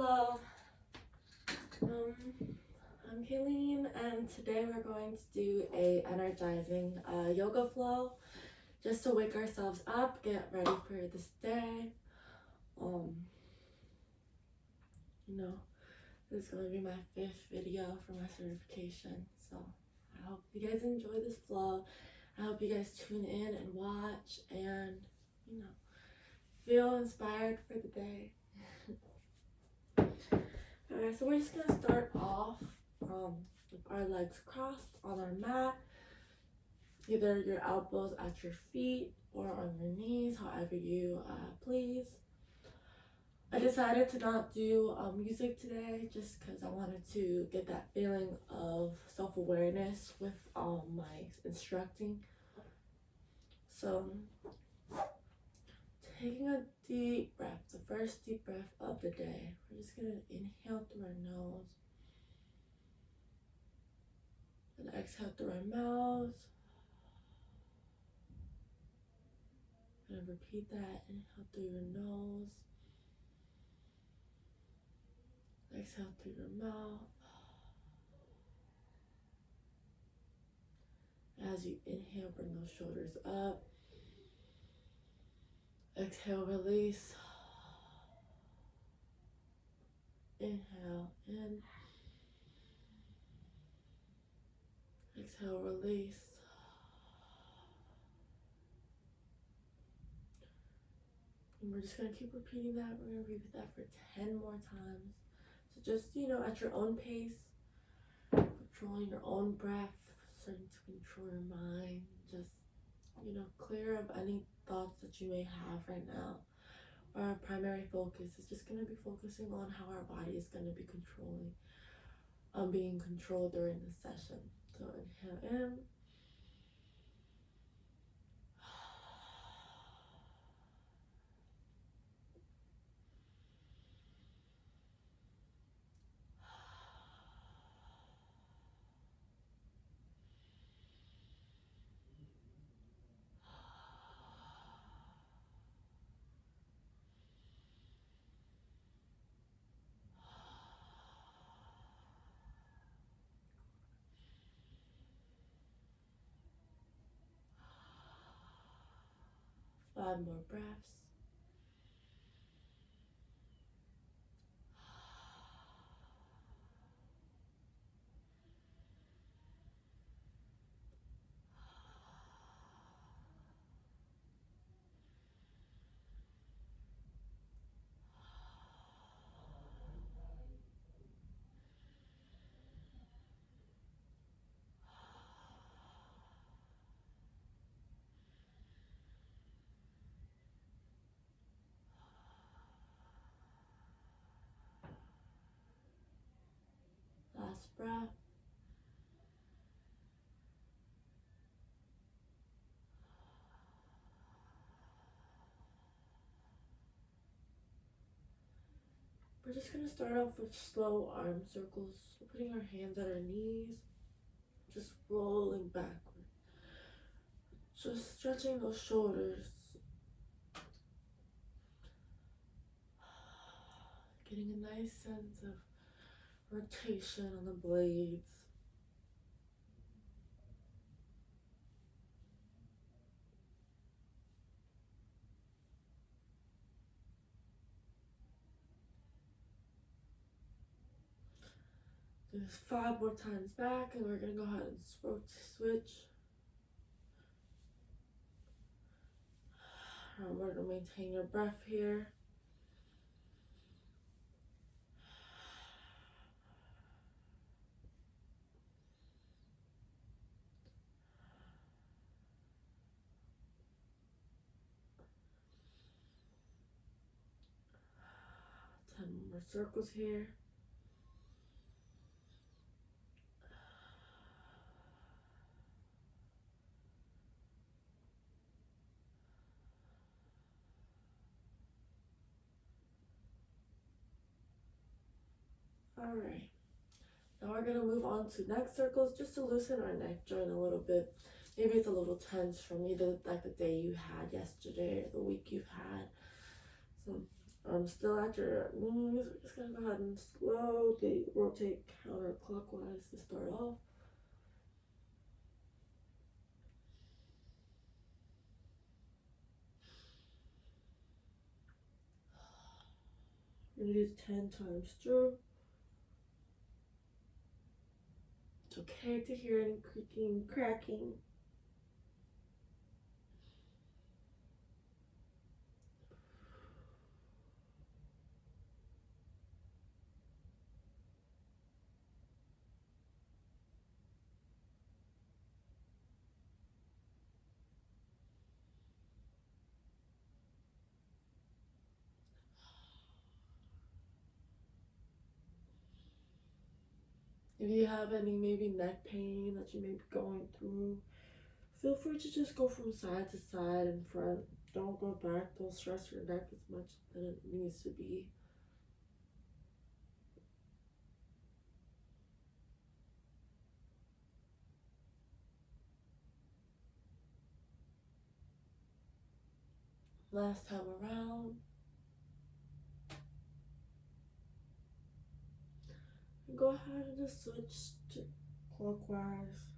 Hello, I'm Kayleen, and today we're going to do a energizing yoga flow just to wake ourselves up, get ready for this day. This is going to be my 5th video for my certification, so I hope you guys enjoy this flow. I hope you guys tune in and watch and, feel inspired for the day. Alright, so we're just going to start off with our legs crossed on our mat, either your elbows at your feet or on your knees, however you please. I decided to not do music today just because I wanted to get that feeling of self-awareness with my instructing. So, taking a deep breath, the first deep breath of the day. We're just going to inhale through our nose and exhale through our mouth. And repeat that. Inhale through your nose. Exhale through your mouth. As you inhale, bring those shoulders up. Exhale, release. Inhale, in. Exhale, release. And we're just going to keep repeating that. We're going to repeat that for 10 more times. So just, at your own pace, controlling your own breath, starting to control your mind, just, clear of any thoughts that you may have right now. Our primary focus is just going to be focusing on how our body is going to be being controlled during this session. So inhale in. Five more breaths. Last breath. We're just going to start off with slow arm circles. We're putting our hands at our knees, just rolling backward. Just stretching those shoulders. Getting a nice sense of rotation on the blades. Do this 5 more times back, and we're going to go ahead and switch. Remember to maintain your breath here. Ten more circles here. Alright, now we're going to move on to neck circles just to loosen our neck joint a little bit. Maybe it's a little tense from either like the day you had yesterday or the week you've had. So Still at your knees. We're just gonna go ahead and slowly rotate counterclockwise to start off. We're gonna do 10 times through. It's okay to hear any creaking, cracking. If you have any maybe neck pain that you may be going through, feel free to just go from side to side and front. Don't go back. Don't stress your neck as much than it needs to be. Last time around. And go ahead and just switch to clockwise.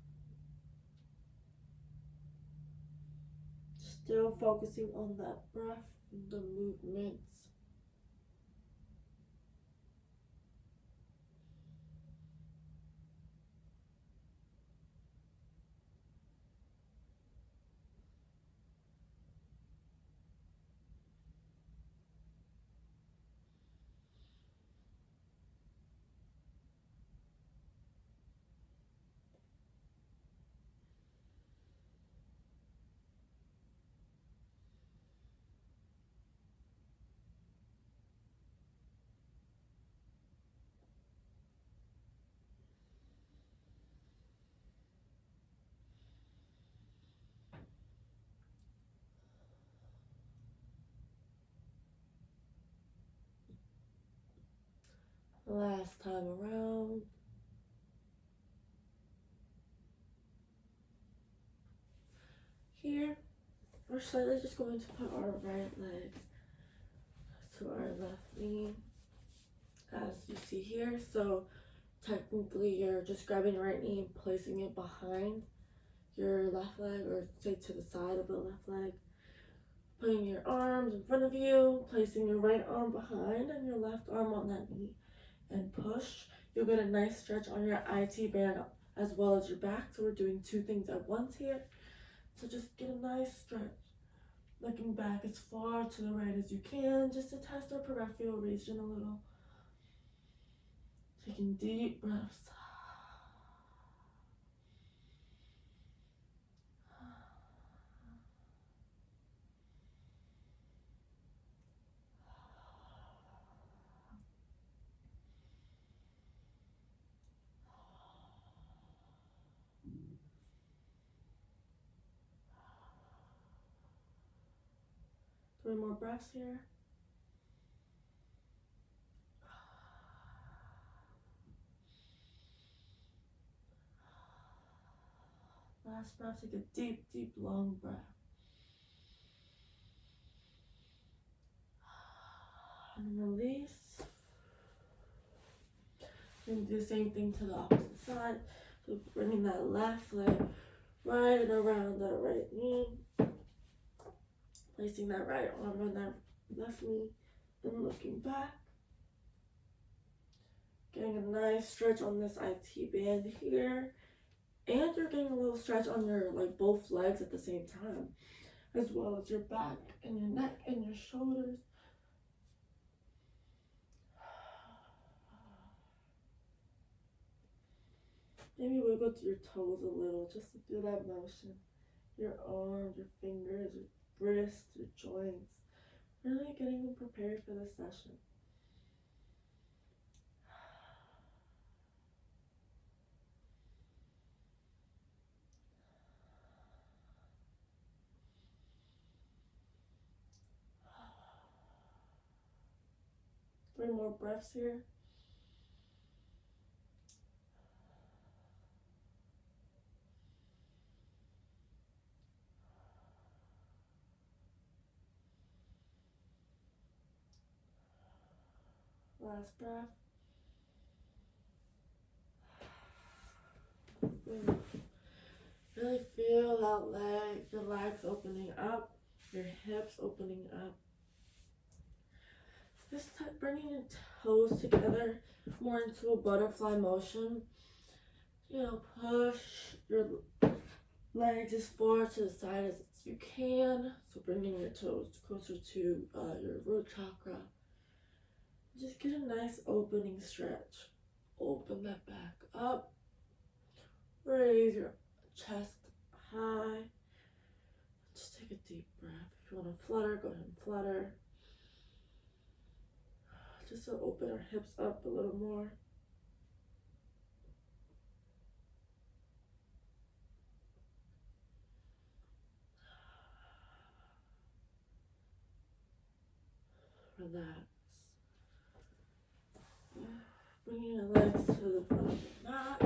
Still focusing on that breath and the movements. Last time around. Here, we're slightly just going to put our right leg to our left knee, as you see here. So technically you're just grabbing your right knee and placing it behind your left leg, or say to the side of the left leg. Putting your arms in front of you, placing your right arm behind and your left arm on that knee, and push. You'll get a nice stretch on your IT band as well as your back. So we're doing two things at once here. So just get a nice stretch. Looking back as far to the right as you can, just to test our peripheral region a little. Taking deep breaths. Three more breaths here. Last breath, take a deep, deep, long breath. And release. And do the same thing to the opposite side. So bringing that left leg right and around that right knee. Placing that right arm on that left knee and looking back. Getting a nice stretch on this IT band here. And you're getting a little stretch on your both legs at the same time, as well as your back and your neck and your shoulders. Maybe wiggle your toes a little just to feel that motion. Your arms, your fingers, your wrists, your joints. Really getting them prepared for this session. Three more breaths here. Last breath. Really feel that your legs opening up, your hips opening up. Just bringing your toes together more into a butterfly motion. Push your legs as far to the side as you can. So bringing your toes closer to your root chakra. Just get a nice opening stretch. Open that back up. Raise your chest high. Just take a deep breath. If you want to flutter, go ahead and flutter. Just to open our hips up a little more. Relax. Bringing your legs to the front of the mat.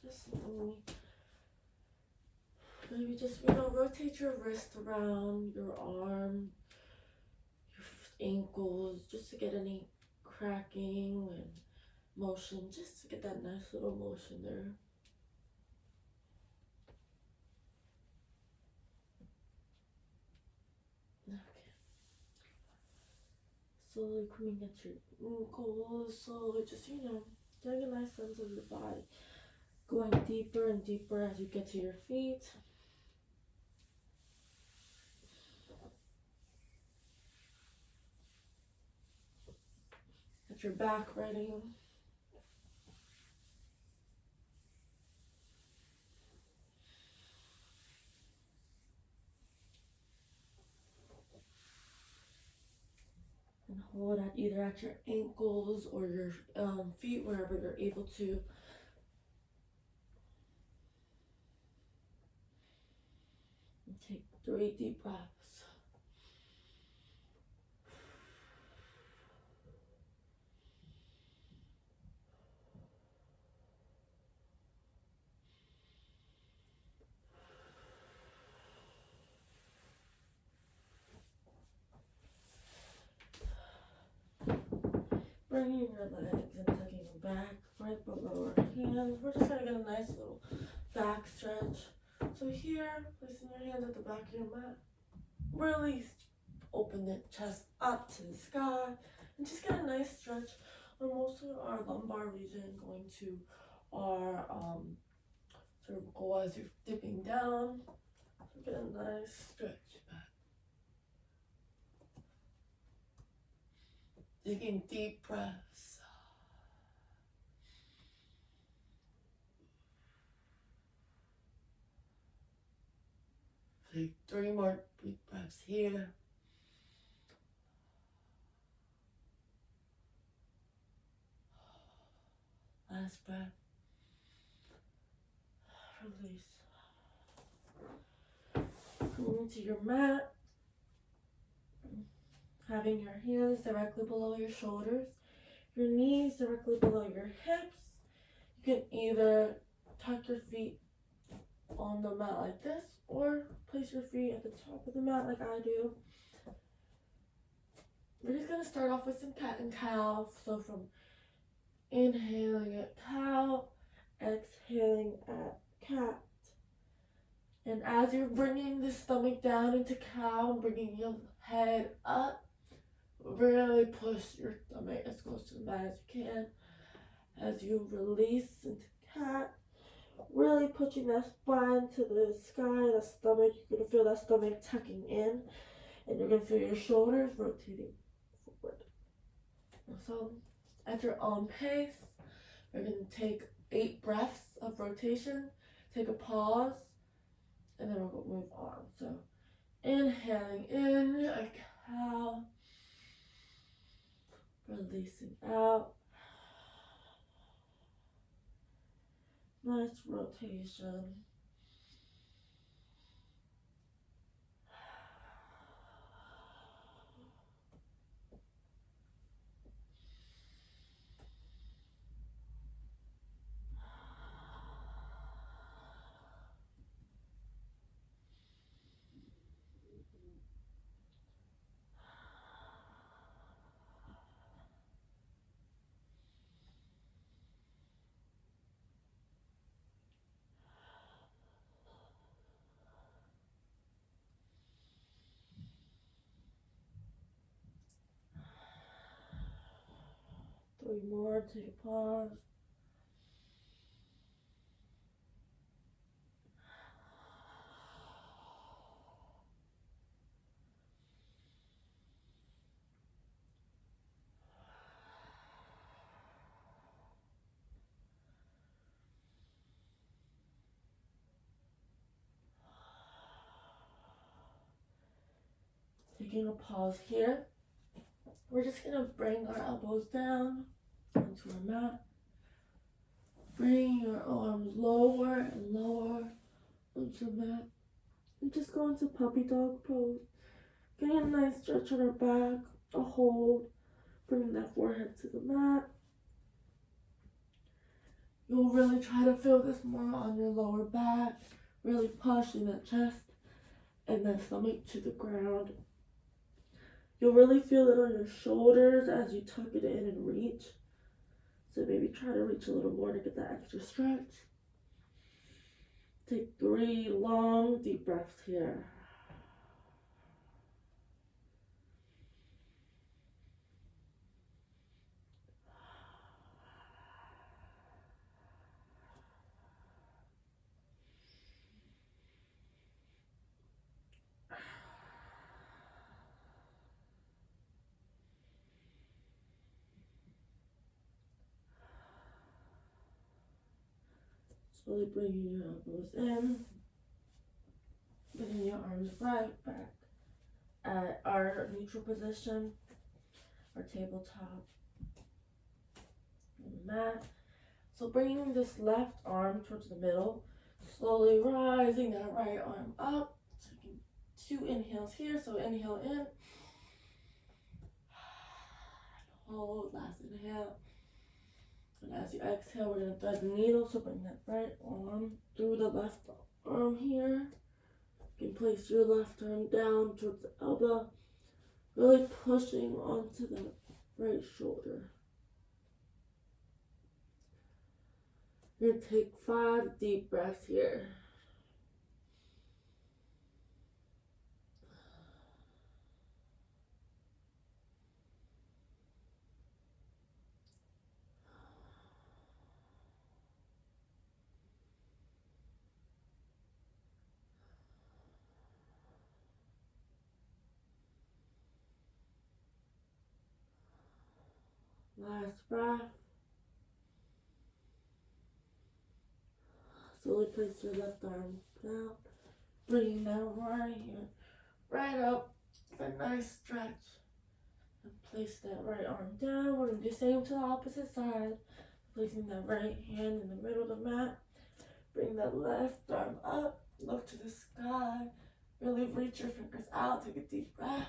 Just maybe just rotate your wrist around your arm, your ankles, just to get any cracking and motion, just to get that nice little motion there. Okay. Slowly coming at your ankles, slowly just, getting a nice sense of your body. Going deeper and deeper as you get to your feet. Get your back ready. And hold either at your ankles or your feet, wherever you're able to. And take 3 deep breaths. Bringing your legs and tucking them back right below our hands. We're just going to get a nice little back stretch. So here, placing your hands at the back of your mat. Really open the chest up to the sky. And just get a nice stretch on most of our lumbar region, going to our cervical as you're dipping down. So get a nice stretch back. Taking deep breaths. Take 3 more deep breaths here. Last breath. Release. Coming to your mat. Having your hands directly below your shoulders. Your knees directly below your hips. You can either tuck your feet on the mat like this, or place your feet at the top of the mat like I do. We're just going to start off with some cat and cow. So from inhaling at cow, exhaling at cat. And as you're bringing the stomach down into cow and bringing your head up, really push your stomach as close to the mat as you can. As you release into cat, really pushing that spine to the sky, the stomach. You're going to feel that stomach tucking in, and you're going to feel your shoulders rotating forward. So at your own pace, we're going to take 8 breaths of rotation, take a pause, and then we're going to move on. So inhaling in, a cow, releasing out. Nice rotation. 3 more. Take a pause. Taking a pause here. We're just gonna bring our elbows down onto our mat. Bring your arms lower and lower onto the mat. And just go into puppy dog pose. Getting a nice stretch on our back, a hold, bringing that forehead to the mat. You'll really try to feel this more on your lower back, really pushing the chest and the stomach to the ground. You'll really feel it on your shoulders as you tuck it in and reach. So maybe try to reach a little more to get that extra stretch. Take 3 long, deep breaths here. Slowly bringing your elbows in. Bringing your arms right back at our neutral position, our tabletop on the mat. So bringing this left arm towards the middle, slowly rising that right arm up. Taking 2 inhales here, so inhale in. Hold, last inhale. And as you exhale, we're going to thread the needle, so bring that right arm through the left arm here. You can place your left arm down towards the elbow, really pushing onto the right shoulder. You're going to take 5 deep breaths here. Last breath. Slowly place your left arm down, bringing that right here, right up, a nice stretch. And place that right arm down. We're going to do the same to the opposite side. Placing that right hand in the middle of the mat. Bring that left arm up, look to the sky. Really reach your fingers out, take a deep breath.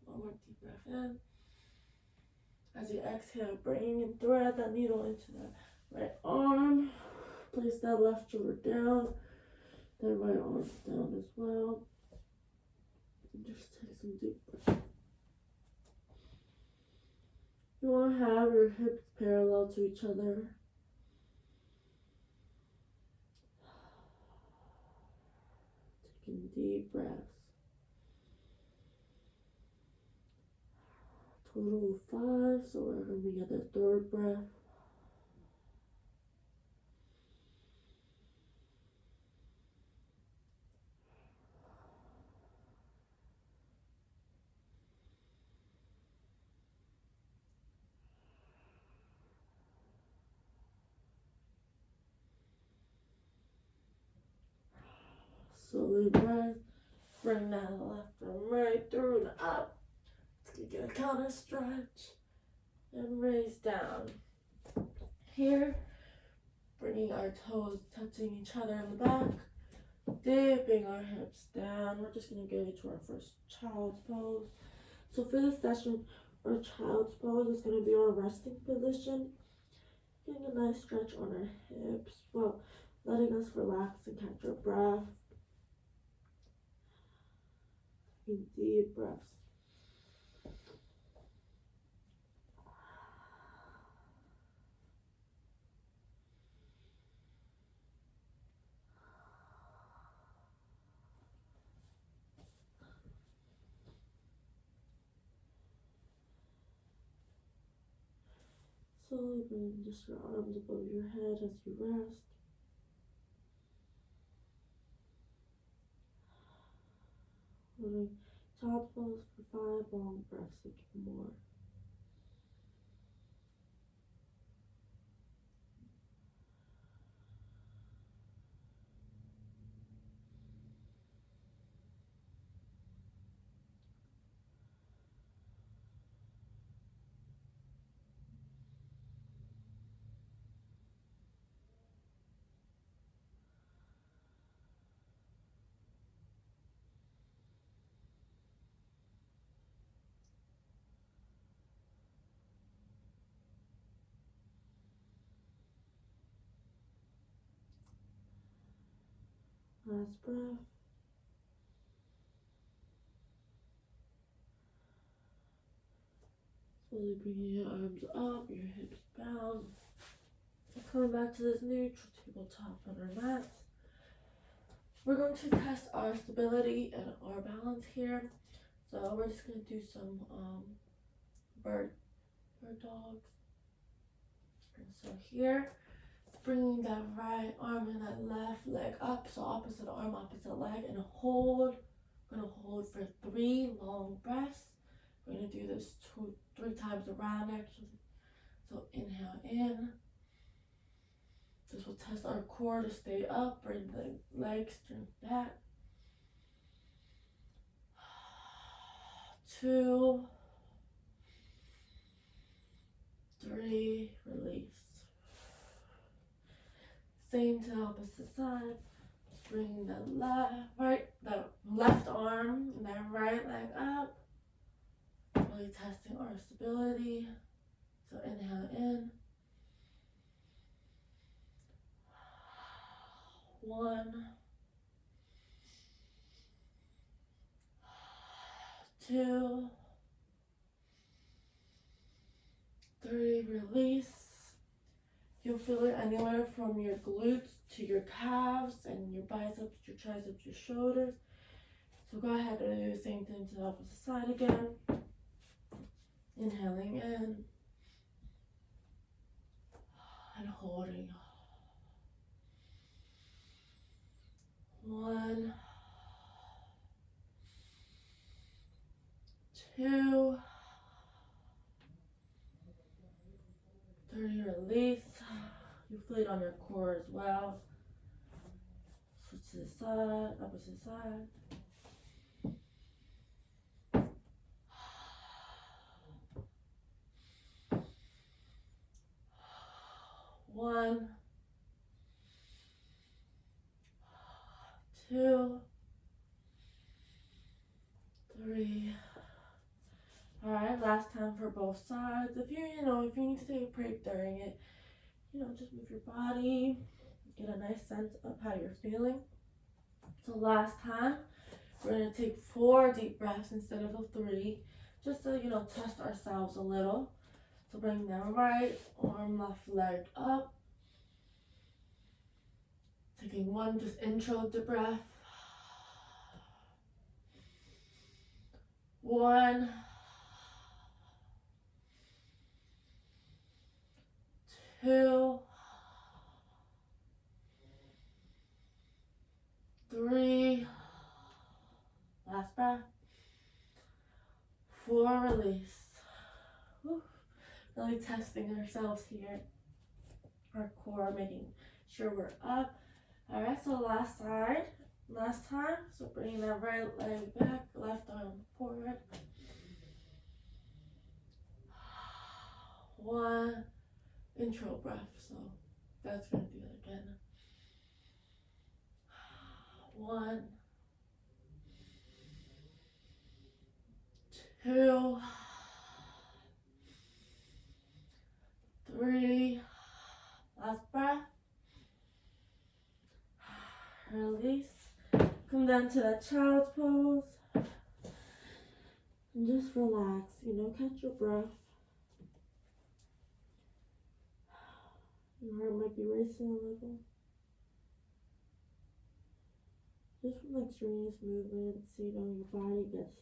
One more deep breath in. As you exhale, bring and thread that needle into that right arm. Place that left shoulder down. That right arm down as well. And just take some deep breaths. You want to have your hips parallel to each other. Taking deep breaths. Total of 5, so we're going to get that 3rd breath. Slowly breath. Bring that left arm right through and up. You get a counter stretch and raise down. Here, bringing our toes touching each other in the back, dipping our hips down. We're just going to go to our first child's pose. So for this session, our child's pose is going to be our resting position. Getting a nice stretch on our hips while letting us relax and catch our breath. Taking deep breaths. Slowly bring just your arms above your head as you rest. Holding child pose for 5 long breaths, if more. Last breath. Slowly bringing your arms up, your hips down. So coming back to this neutral tabletop on our mats. We're going to test our stability and our balance here. So we're just going to do some bird dogs. And so here, bringing that right arm and that left leg up. So opposite arm, opposite leg, and hold. We're going to hold for 3 long breaths. We're going to do this 3 times around actually. So inhale in. This will test our core to stay up. Bring the legs straight back. 2, 3, release. Same to the opposite side. Bring the left arm and that right leg up. Really testing our stability. So inhale in. 1, 2, 3, release. You'll feel it anywhere from your glutes to your calves and your biceps, your triceps, your shoulders. So go ahead and do the same thing to the opposite side again. Inhaling in and holding. 1, 2, 3, release. You feel it on your core as well. Switch to the side, opposite side. 1, 2, 3. All right, last time for both sides. If you need to take a break during it, just move your body, get a nice sense of how you're feeling. So last time, we're gonna take 4 deep breaths instead of the 3, just to, test ourselves a little. So bring that right arm, left leg up. Taking 1 just intro to breath. 1, 2, 3, last breath. 4, release. Whew. Really testing ourselves here. Our core, making sure we're up. All right, so last time. So bringing that right leg back, left arm forward. 1, intro breath. So that's gonna do it again. 1, 2, 3, last breath. Release. Come down to that child's pose. And just relax, catch your breath. Your heart might be racing a little. Just from extraneous movements, your body gets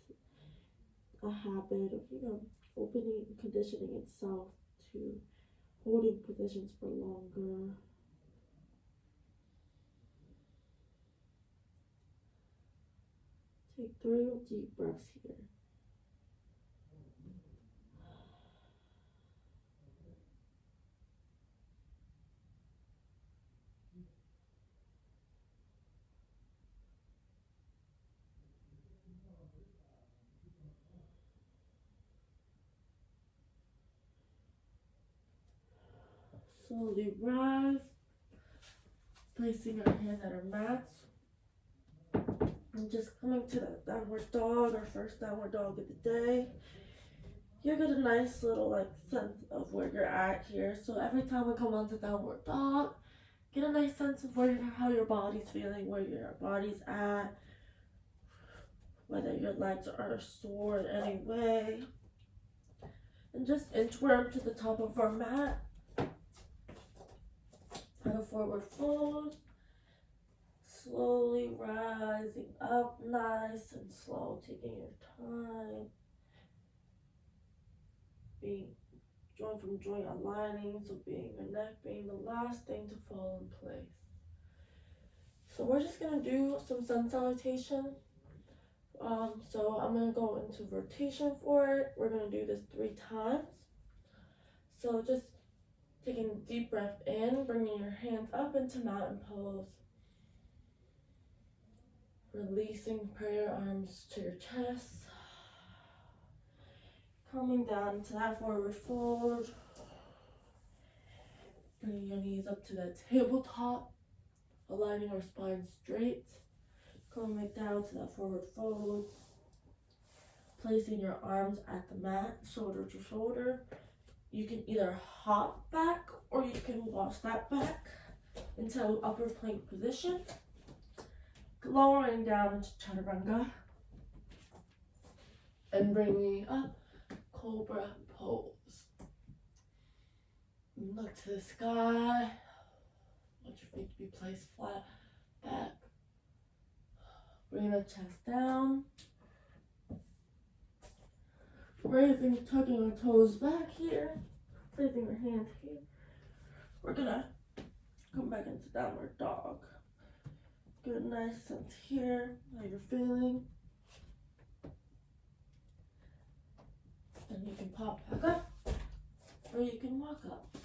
a habit of, opening and conditioning itself to holding positions for longer. Take 3 deep breaths here. Slowly rise, placing our hands at our mats. And just coming to that downward dog, our first downward dog of the day. You get a nice little sense of where you're at here. So every time we come onto downward dog, get a nice sense of how your body's feeling, where your body's at, whether your legs are sore in any way. And just inchworm to the top of our mat. Have a forward fold. Slowly rising up, nice and slow, taking your time. Being joint from joint aligning, so being your neck being the last thing to fall in place. So we're just gonna do some sun salutation. So I'm gonna go into rotation for it. We're gonna do this 3 times. So just taking a deep breath in, bringing your hands up into mountain pose. Releasing prayer arms to your chest. Coming down to that forward fold. Bringing your knees up to that tabletop. Aligning our spine straight. Coming down to that forward fold. Placing your arms at the mat, shoulder to shoulder. You can either hop back or you can wash that back into upper plank position. Lowering down into chaturanga. And bringing up cobra pose. Look to the sky. Want your feet to be placed flat back. Bring the chest down. Raising, tucking your toes back here. Placing your hands here. We're gonna come back into downward dog. Get a nice sense here, how you're feeling. And you can pop back up, or you can walk up.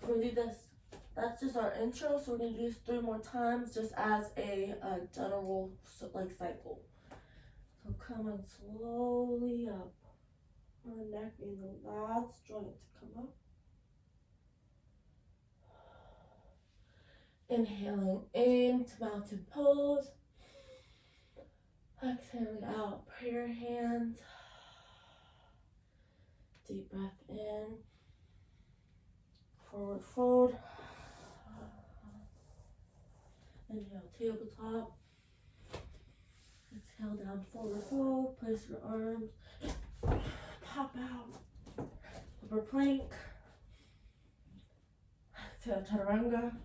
We're gonna do this. That's just our intro, so we're gonna do this 3 more times, just as a general cycle. So coming slowly up. Our neck being the last joint to come up. Inhaling into mountain pose. Exhaling out, prayer hands. Deep breath in. Forward fold. Inhale, tabletop. Exhale down, forward fold. Place your arms. Pop out. Upper plank. Exhale, chaturanga.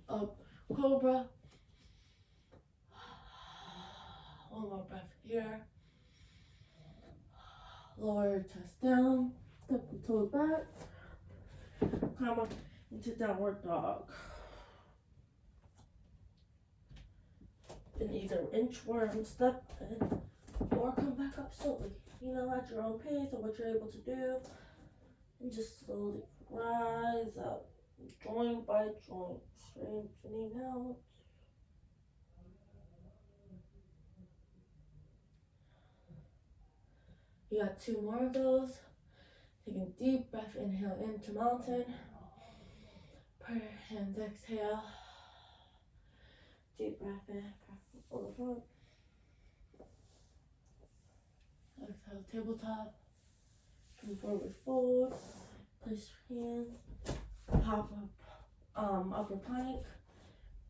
Up, cobra. One more breath here. Lower your chest down. Step the toes back. Come up into downward dog. And either inchworm, step in, or come back up slowly. At your own pace or what you're able to do. And just slowly rise up, joint by joint, straightening out. You got 2 more of those. Take a deep breath, inhale into mountain. Prayer hands, exhale. Deep breath in, forward fold. Exhale, tabletop. Come forward fold. Place your hands. Pop up, upper plank.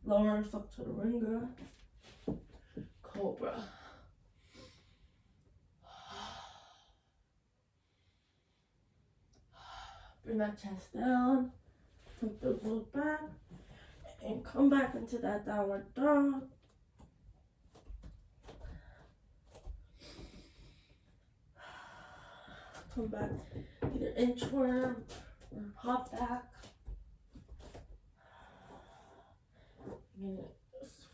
Lower up to the chaturanga. Cobra. Bring that chest down. Tuck those toes back. And come back into that downward dog. Come back, either inchworm Or hop back. And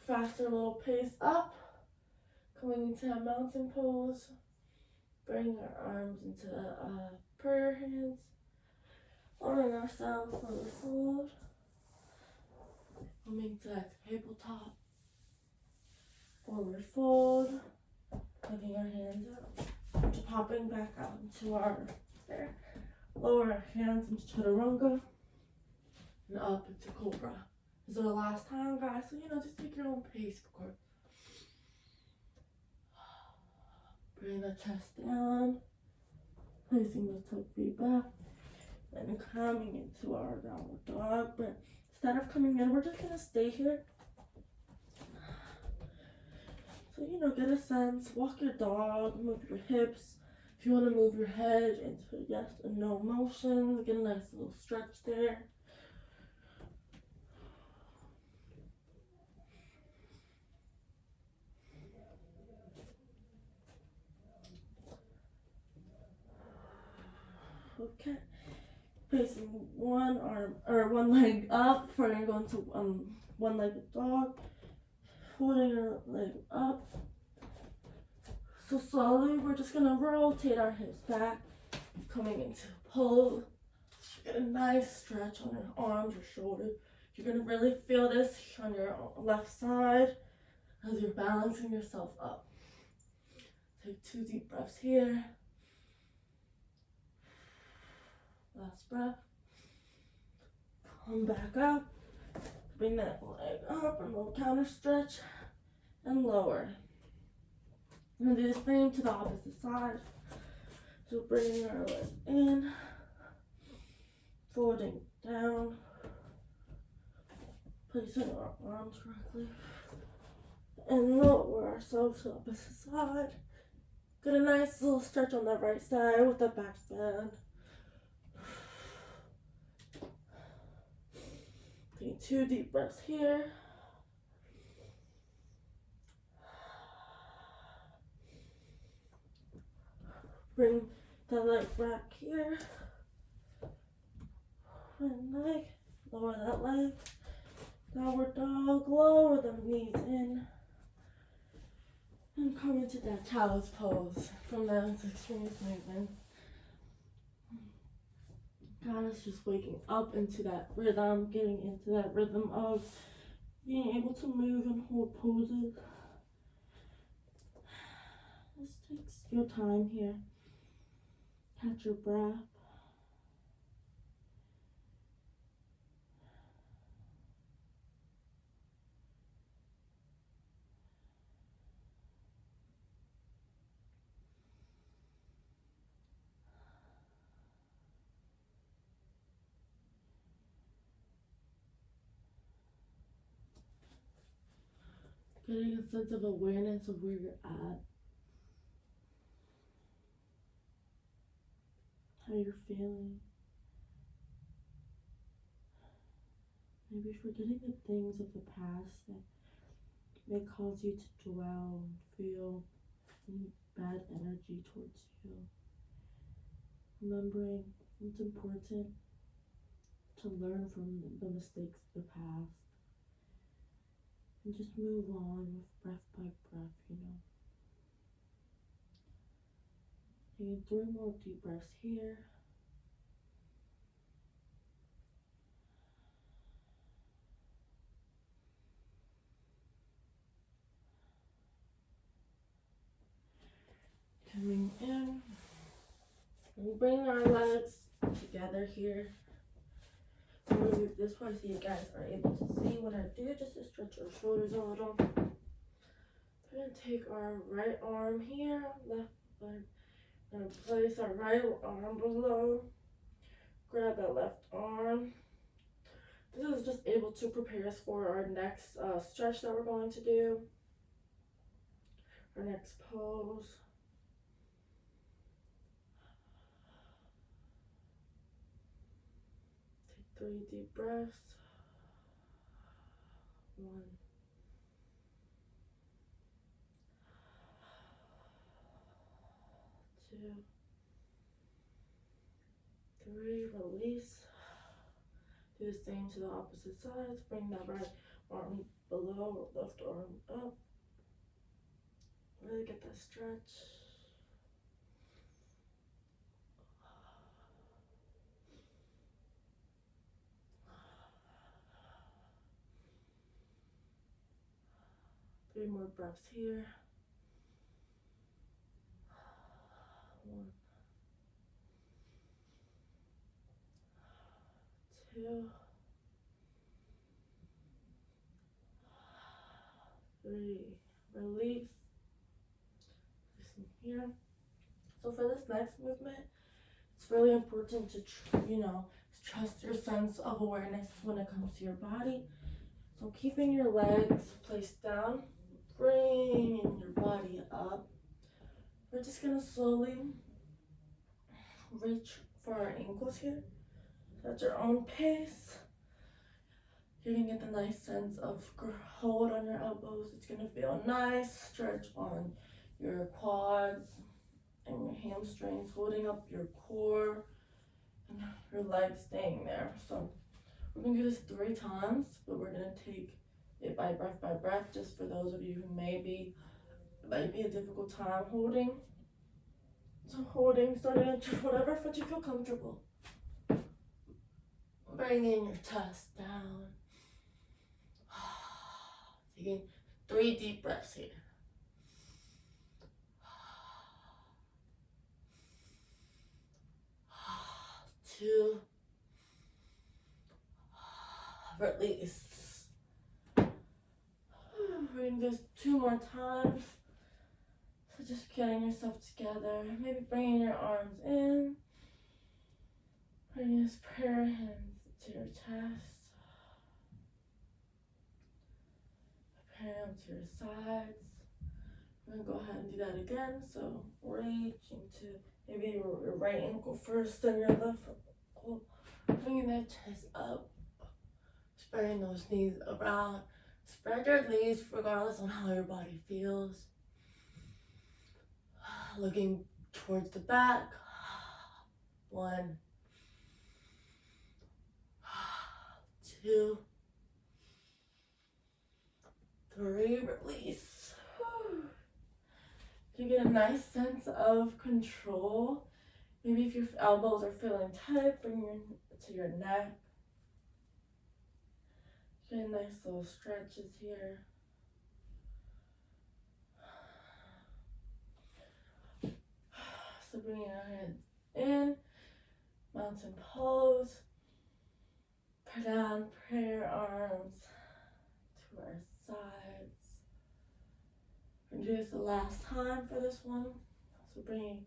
faster little pace up. Coming into a mountain pose. Bring our arms into prayer hands. Honoring ourselves on the fold. Coming to that tabletop. Forward fold. Hugging our hands out. Just popping back out into our there. Lower our hands into chaturanga. And up into cobra. This is our last time, guys. So, just take your own pace, of course. Bring the chest down. Placing the toe feet back. And coming into our downward dog. But instead of coming in, we're just going to stay here. So, get a sense. Walk your dog. Move your hips. If you want to move your head into yes and no motions, get a nice little stretch there. Okay. Facing one arm or one leg up. We're gonna go into one-legged dog. Holding your leg up. So slowly, we're just gonna rotate our hips back, coming into pose. Get a nice stretch on your arms, your shoulders. You're gonna really feel this on your left side as you're balancing yourself up. Take 2 deep breaths here. Last breath. Come back up. Bring that leg up and we'll counter stretch and lower. And do the same to the opposite side. So bringing our leg in, folding down, placing our arms correctly, and lower ourselves to the opposite side. Get a nice little stretch on the right side with the back bend. Taking 2 deep breaths here. Bring the leg back here. One leg, lower that leg. Downward dog, lower the knees in. And come into that child's pose from that extreme movement. God is just waking up into that rhythm, getting into that rhythm of being able to move and hold poses. Just takes your time here. Catch your breath. Getting a sense of awareness of where you're at. How you're feeling. Maybe forgetting the things of the past that may cause you to dwell and feel any bad energy towards you. Remembering it's important to learn from the mistakes of the past and just move on with breath by breath, Taking 3 more deep breaths here. Coming in. And bring our legs together here. I'm going to move this way so you guys are able to see what I do, just to stretch our shoulders a little. We're going to take our right arm here, left leg. We're going to place our right arm below. Grab that left arm. This is just able to prepare us for our next stretch that we're going to do. Our next pose. Take 3 deep breaths. 1, 2, 3, release. Do the same to the opposite sides. Bring that right arm below, left arm up. Really get that stretch. Three more breaths here. 1, 2, 3. Release. Listen here. So for this next movement, it's really important to, trust your sense of awareness when it comes to your body. So keeping your legs placed down, bringing your body up. We're just gonna slowly reach for our ankles here. At your own pace. You're gonna get the nice sense of hold on your elbows. It's gonna feel nice. Stretch on your quads and your hamstrings, holding up your core and your legs staying there. So we're gonna do this 3 times, but we're gonna take it by breath, just for those of you who might be a difficult time holding. So holding, starting at whatever foot you feel comfortable. Bringing your chest down. Taking 3 deep breaths here. 2. Release. We're gonna do this 2 more times. So just getting yourself together. Maybe bringing your arms in. Bringing this prayer hands to your chest. Prayer to your sides. We're gonna go ahead and do that again. So reaching to maybe your right ankle first, then your left ankle. Bringing that chest up. Spreading those knees around. Spread your knees regardless on how your body feels. Looking towards the back. 1, 2, 3, release. You get a nice sense of control. Maybe if your elbows are feeling tight, bring it to your neck. Get nice little stretches here. So bringing our hands in, mountain pose. Put down prayer arms to our sides. We're gonna do this the last time for this one. So bringing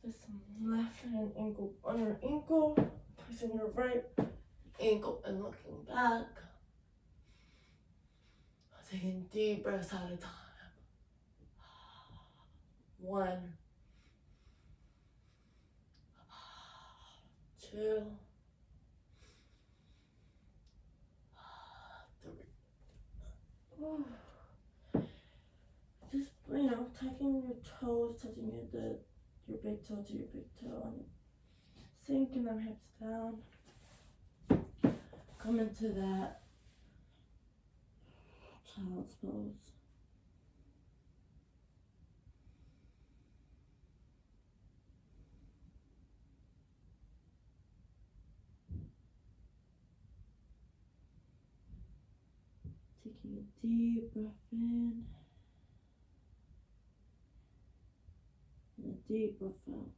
this left hand ankle on your ankle, placing your right ankle and looking back. Taking deep breaths at a time. 1, 2, 3. Just, tucking your toes, touching your big toe to your big toe, and sinking them hips down. Come into that child's pose. Taking a deep breath in and a deep breath out.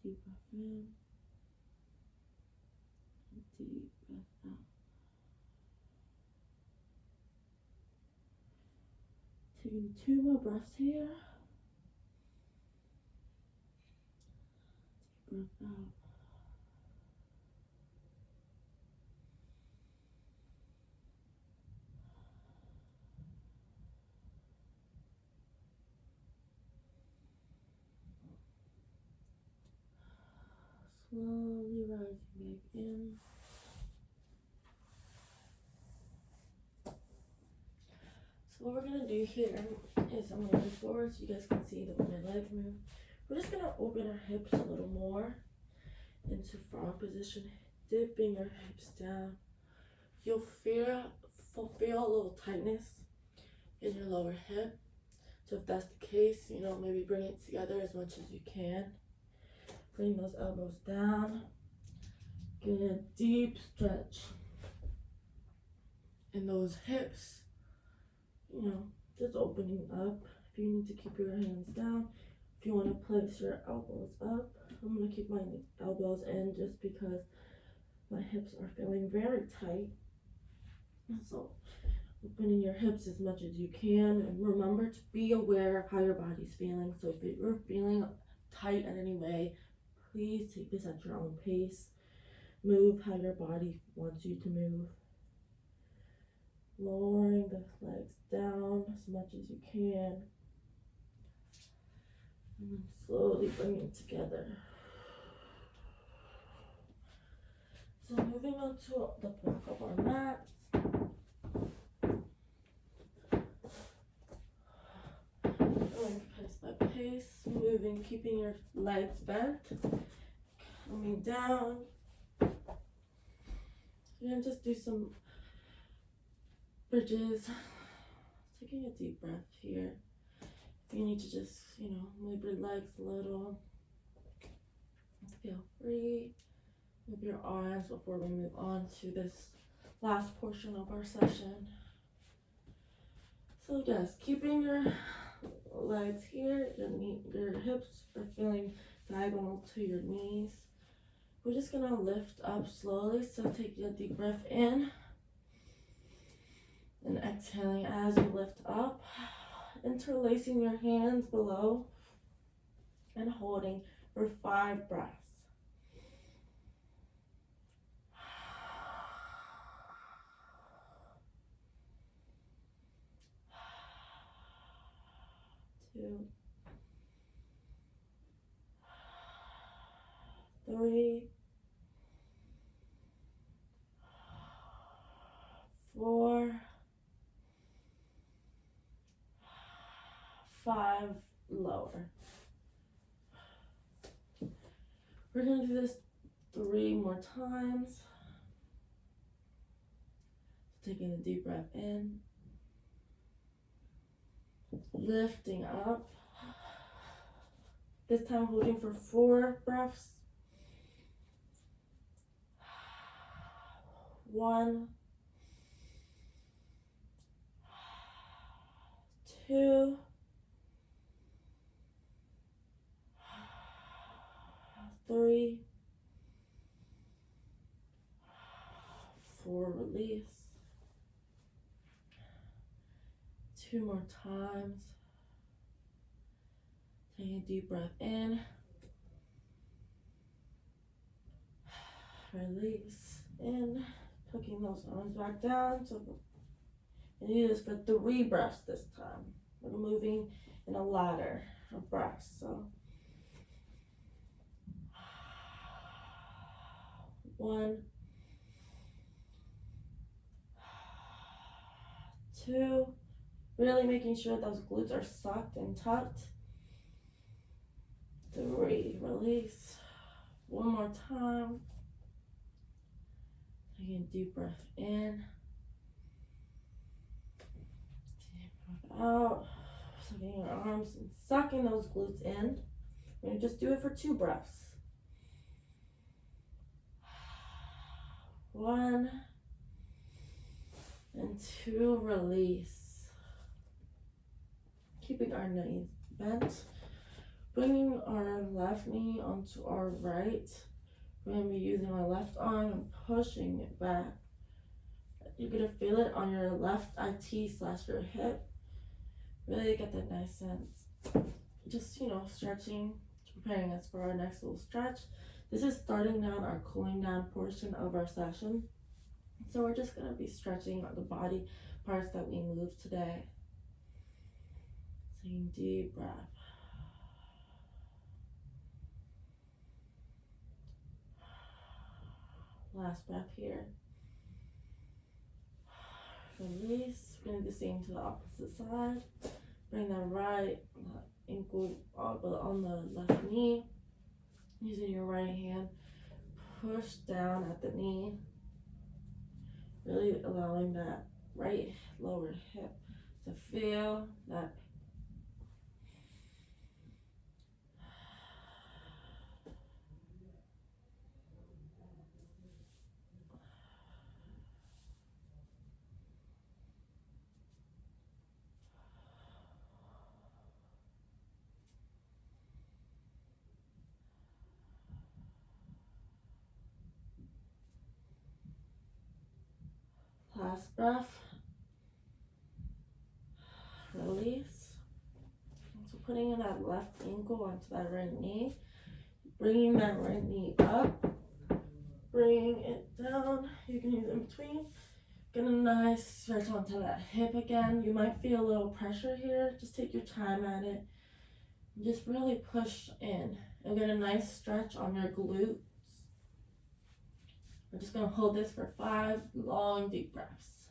Deep breath in and deep breath out. Taking 2 more breaths here. Deep breath out. Slowly rising back in. So what we're gonna do here is I'm gonna move forward so you guys can see that when my legs move, We're just gonna open our hips a little more into frog position, dipping your hips down. You'll feel a little tightness in your lower hip. So if that's the case, maybe bring it together as much as you can. Bring those elbows down. Get a deep stretch in those hips. Just opening up. If you need to keep your hands down, if you want to place your elbows up, I'm going to keep my elbows in just because my hips are feeling very tight. So opening your hips as much as you can, and remember to be aware of how your body's feeling. So if you're feeling tight in any way, please take this at your own pace. Move how your body wants you to move. Lowering the legs down as much as you can. And then slowly bring it together. So moving on to the back of our mat. Going pace by pace. Moving, keeping your legs bent. Coming down. And just do some bridges. Taking a deep breath here. If you need to just, move your legs a little. Feel free. Move your arms before we move on to this last portion of our session. So yes, keeping your legs here, your hips are feeling diagonal to your knees. We're just gonna lift up slowly, so take a deep breath in. And exhaling as you lift up, interlacing your hands below and holding for 5 breaths. 2, 3, 4, 5, lower. We're going to do this 3 more times. Taking a deep breath in, lifting up. This time holding for 4 breaths. 1, 2, 3, 4, release. 2 more times. Taking a deep breath in. Release in. Tucking those arms back down. So you do this for 3 breaths this time. We're moving in a ladder of breaths. So 1, 2, really making sure those glutes are sucked and tucked. 3, release. 1 more time. Taking a deep breath in. Deep breath out. Sucking your arms and sucking those glutes in. We're going to just do it for 2 breaths. 1 and 2, release. Keeping our knees bent. Bringing our left knee onto our right. We're going to be using our left arm and pushing it back. You're going to feel it on your left IT/your hip. Really get that nice sense. Just, stretching, preparing us for our next little stretch. This is starting down our cooling down portion of our session. So we're just going to be stretching the body parts that we moved today. Taking deep breath. Last breath here. Release. We're going to do the same to the opposite side. Bring that right ankle on the left knee. Using your right hand, push down at the knee. Really allowing that right lower hip to feel that. Last breath. Release. So putting in that left ankle onto that right knee. Bringing that right knee up. Bringing it down. You can use it in between. Get a nice stretch onto that hip again. You might feel a little pressure here. Just take your time at it. Just really push in. You'll get a nice stretch on your glutes. We're just going to hold this for 5 long, deep breaths.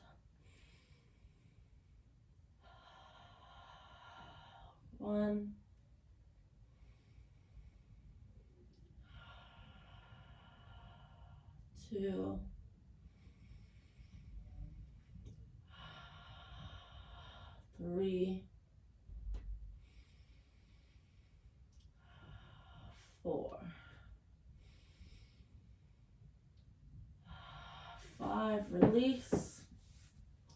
1, 2, 3, 4, 5. Release.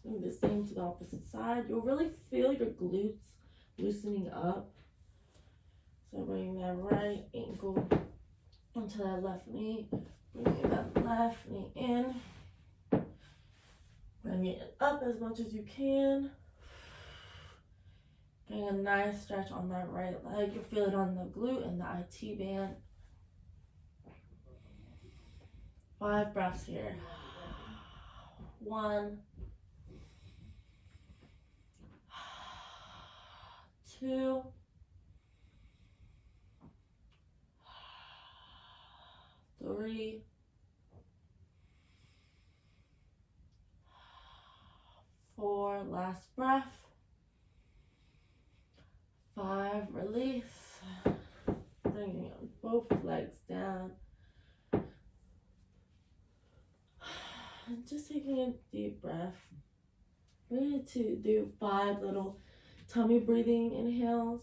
Do the same to the opposite side. You'll really feel your glutes loosening up. So bring that right ankle onto that left knee. Bring that left knee in. Bring it up as much as you can. Getting a nice stretch on that right leg. You'll feel it on the glute and the IT band. 5 breaths here. 1, 2, 3, 4. Last breath. 5. Release. Bringing both legs down. And just taking a deep breath. We need to do 5 little tummy breathing inhales.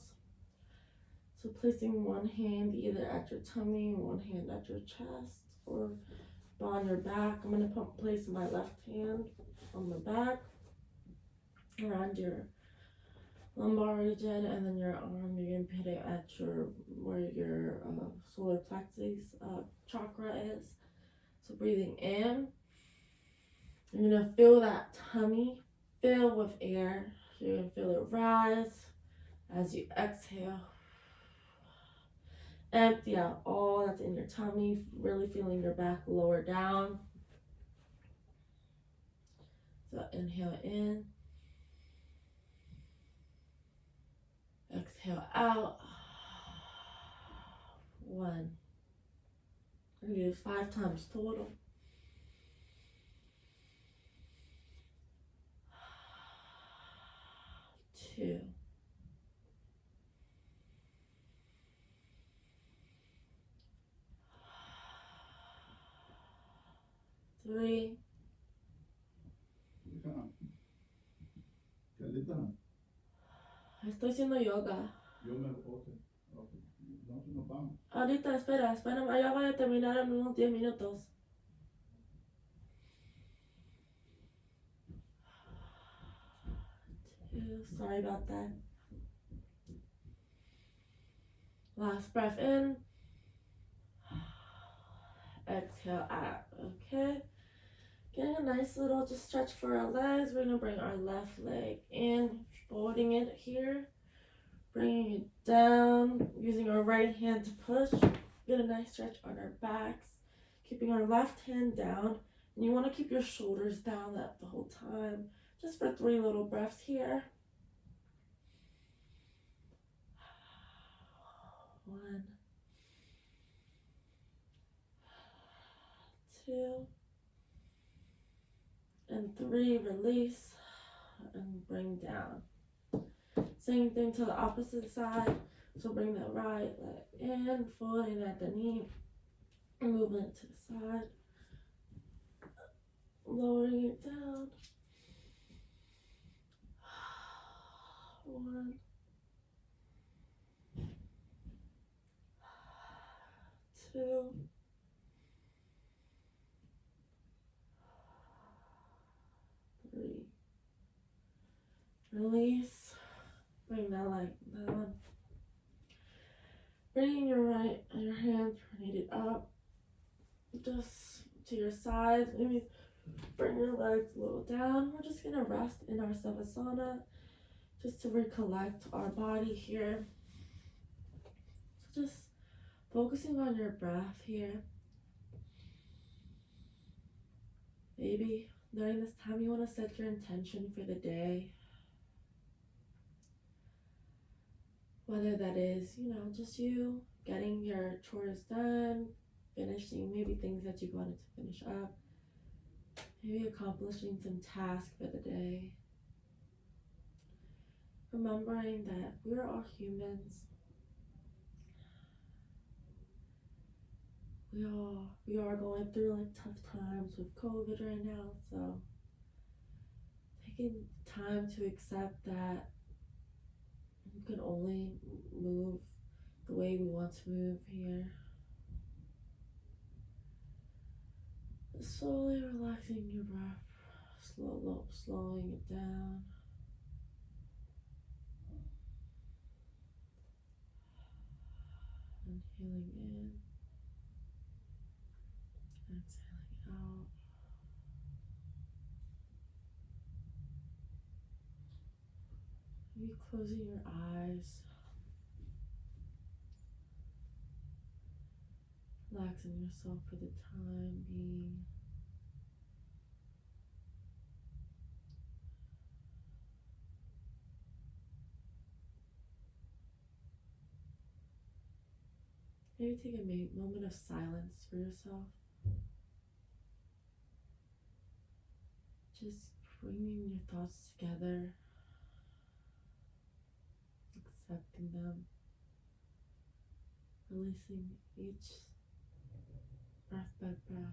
So placing one hand either at your tummy, one hand at your chest, or on your back. I'm going to place my left hand on the back, around your lumbar region, and then your arm, you can put it at where your solar plexus chakra is. So breathing in, you're going to fill that tummy fill with air. You're going to feel it rise as you exhale. Empty out all that's in your tummy, really feeling your back lower down. So inhale in. Exhale out. 1. We're going to do this 5 times total. 2. 3. Estoy haciendo yoga. Ahorita, espera, ya voy a terminar en unos 10 minutos. 2. Sorry about that. Last breath in. Exhale out. Okay. Getting a nice little just stretch for our legs. We're going to bring our left leg in, folding it here. Bringing it down, using our right hand to push. Get a nice stretch on our backs. Keeping our left hand down. And you want to keep your shoulders down the whole time. Just for 3 little breaths here. 1, 2, and 3. Release and bring down. Same thing to the opposite side. So bring the right leg in, folding at the knee, moving it to the side, lowering it down. 1, 2, 3. Release. Bring that leg down. Bringing your hands pointed up, just to your sides. Maybe bring your legs a little down. We're just gonna rest in our Savasana, just to recollect our body here. So just focusing on your breath here. Maybe during this time you want to set your intention for the day. Whether that is, just you getting your chores done, finishing maybe things that you wanted to finish up, maybe accomplishing some tasks for the day. Remembering that we are all humans. We are going through tough times with COVID right now, so taking time to accept that we can only move the way we want to move here. Slowly relaxing your breath, slowing it down. Inhaling in, exhaling out. Maybe closing your eyes, relaxing yourself for the time being. Maybe take a moment of silence for yourself. Just bringing your thoughts together, accepting them, releasing each breath by breath.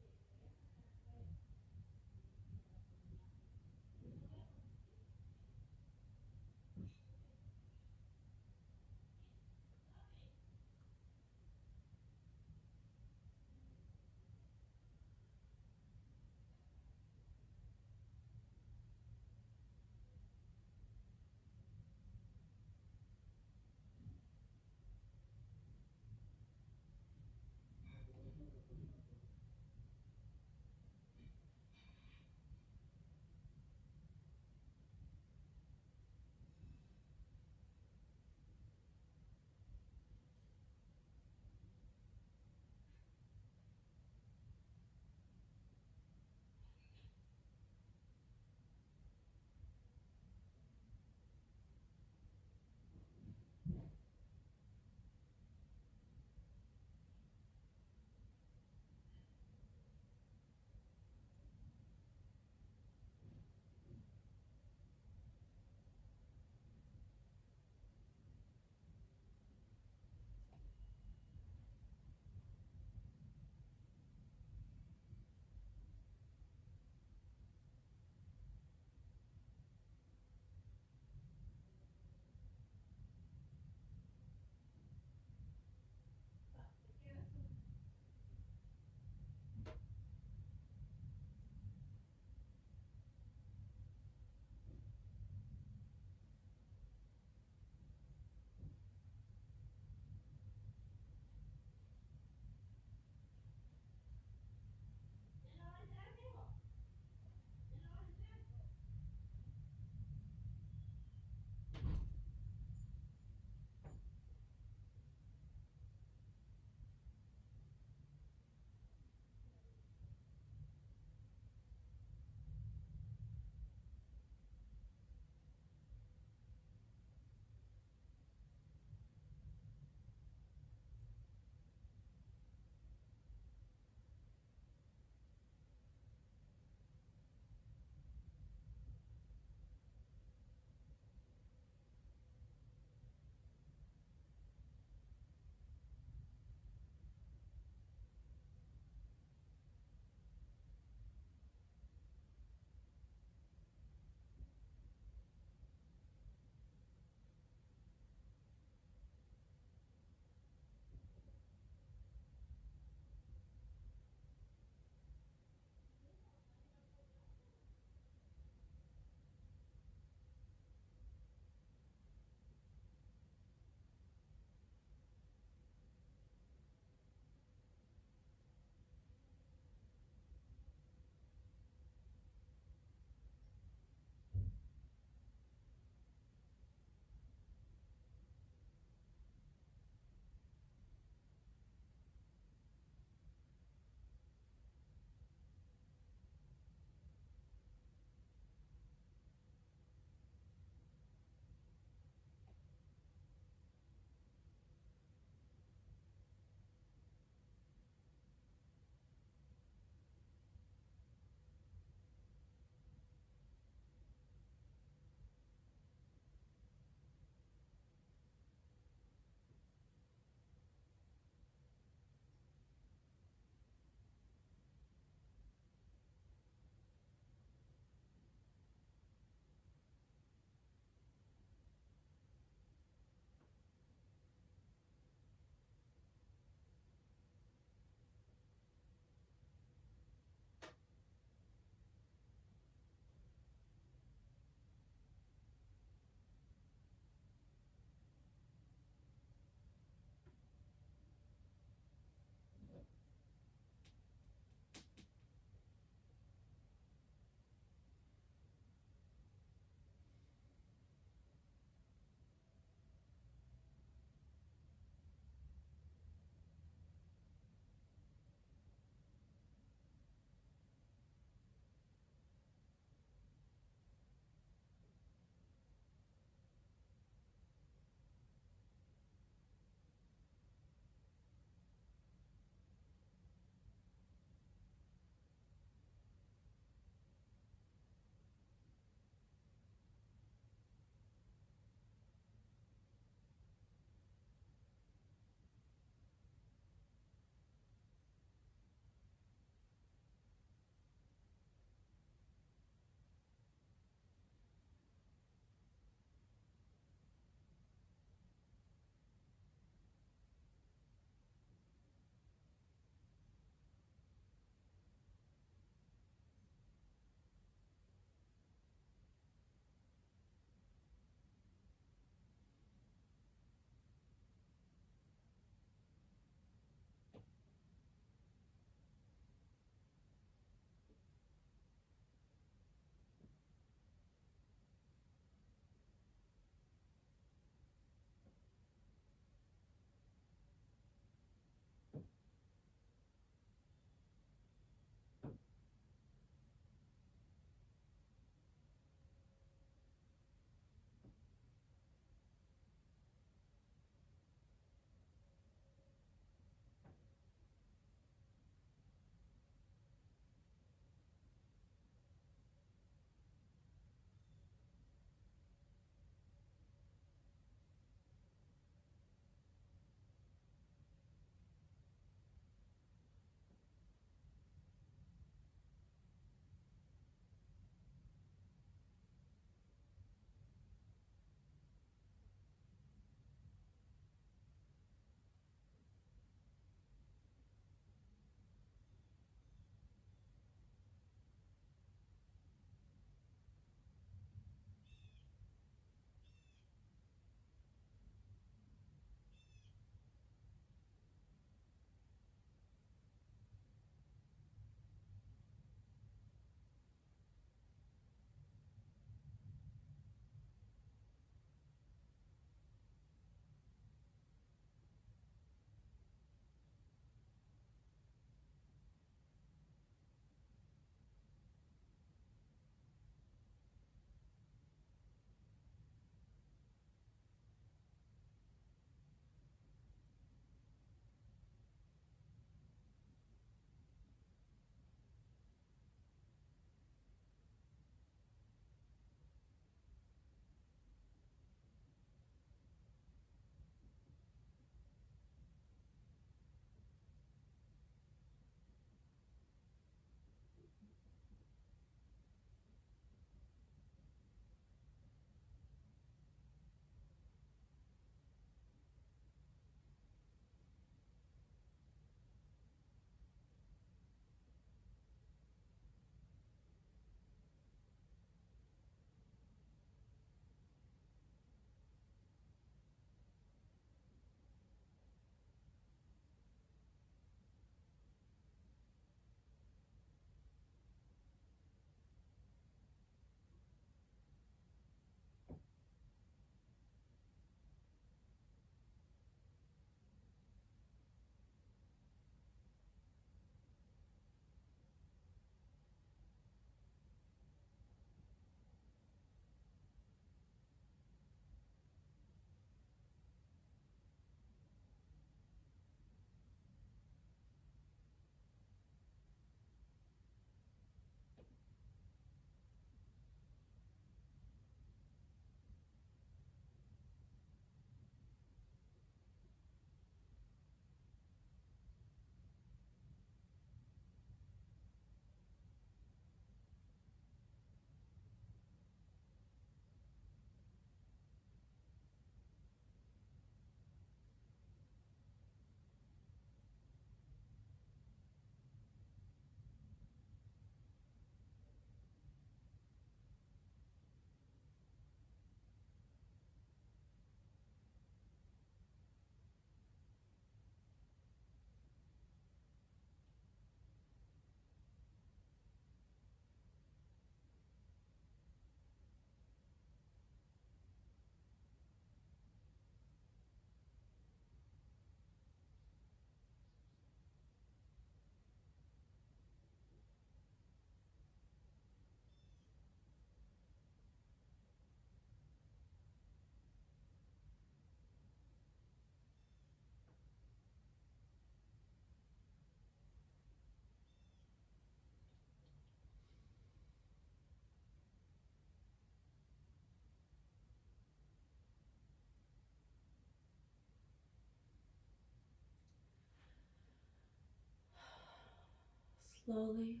Slowly,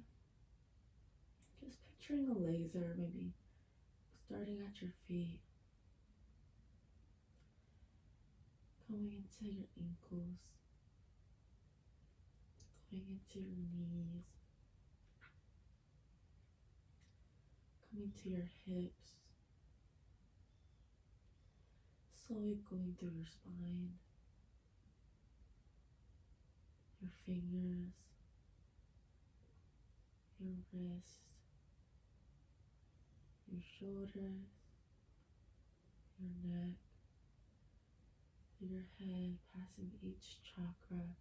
just picturing a laser, maybe starting at your feet, going into your ankles, going into your knees, coming to your hips, slowly going through your spine, your fingers, your wrist, your shoulders, your neck, through your head, passing each chakra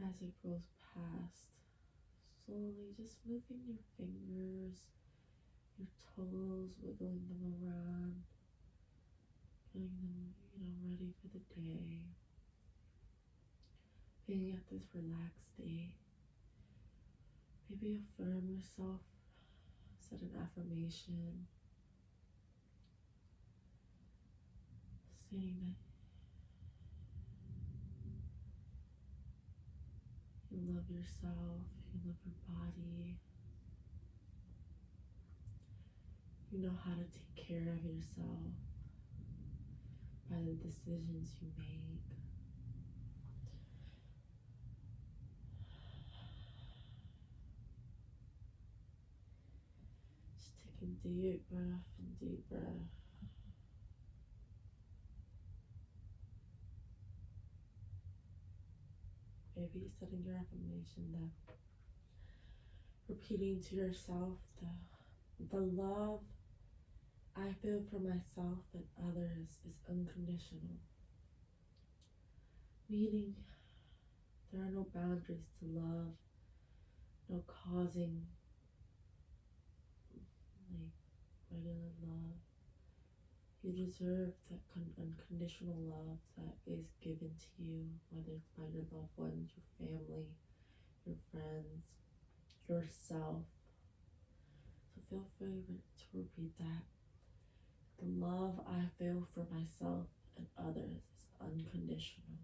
as it goes past. Slowly just moving your fingers, your toes, wiggling them around, getting them, ready for the day. Being at this relaxed state. Maybe affirm yourself, set an affirmation, stating that you love yourself, you love your body, you know how to take care of yourself by the decisions you make. Just taking deep breath and deep breath. Maybe setting your affirmation that repeating to yourself the love I feel for myself and others is unconditional. Meaning there are no boundaries to love, no causing like regular love. You deserve that unconditional love that is given to you, whether it's by your loved ones, your family, your friends, yourself. So feel free to repeat that. The love I feel for myself and others is unconditional.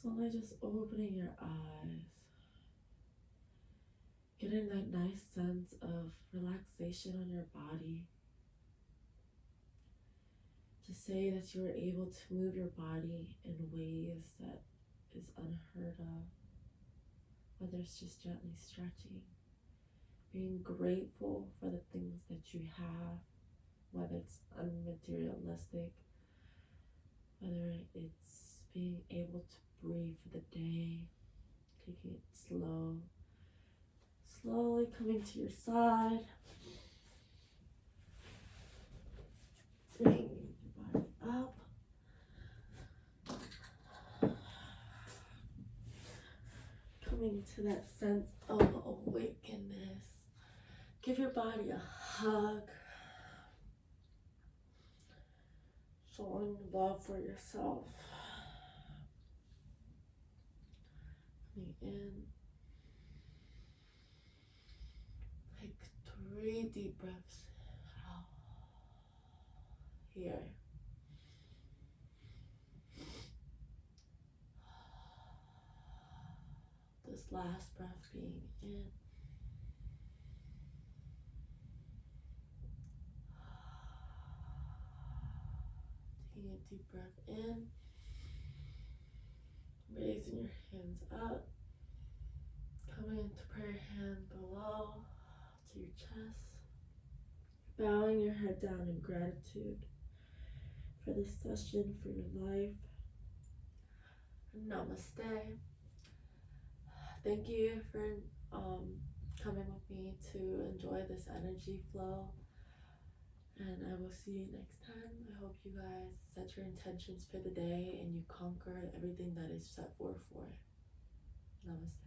Slowly just opening your eyes, getting that nice sense of relaxation on your body. To say that you were able to move your body in ways that is unheard of, whether it's just gently stretching, being grateful for the things that you have, whether it's unmaterialistic, whether it's being able to breathe for the day, taking it slow, slowly coming to your side, bringing your body up, coming to that sense of awakeness. Give your body a hug, showing love for yourself. Coming in, take 3 deep breaths out. Here. This last breath being in. Taking a deep breath in. Raising your hands up. Coming into prayer hand below to your chest. Bowing your head down in gratitude for this session, for your life. Namaste. Thank you for coming with me to enjoy this energy flow. And I will see you next time. I hope you guys set your intentions for the day and you conquer everything that is set forth for it. Namaste.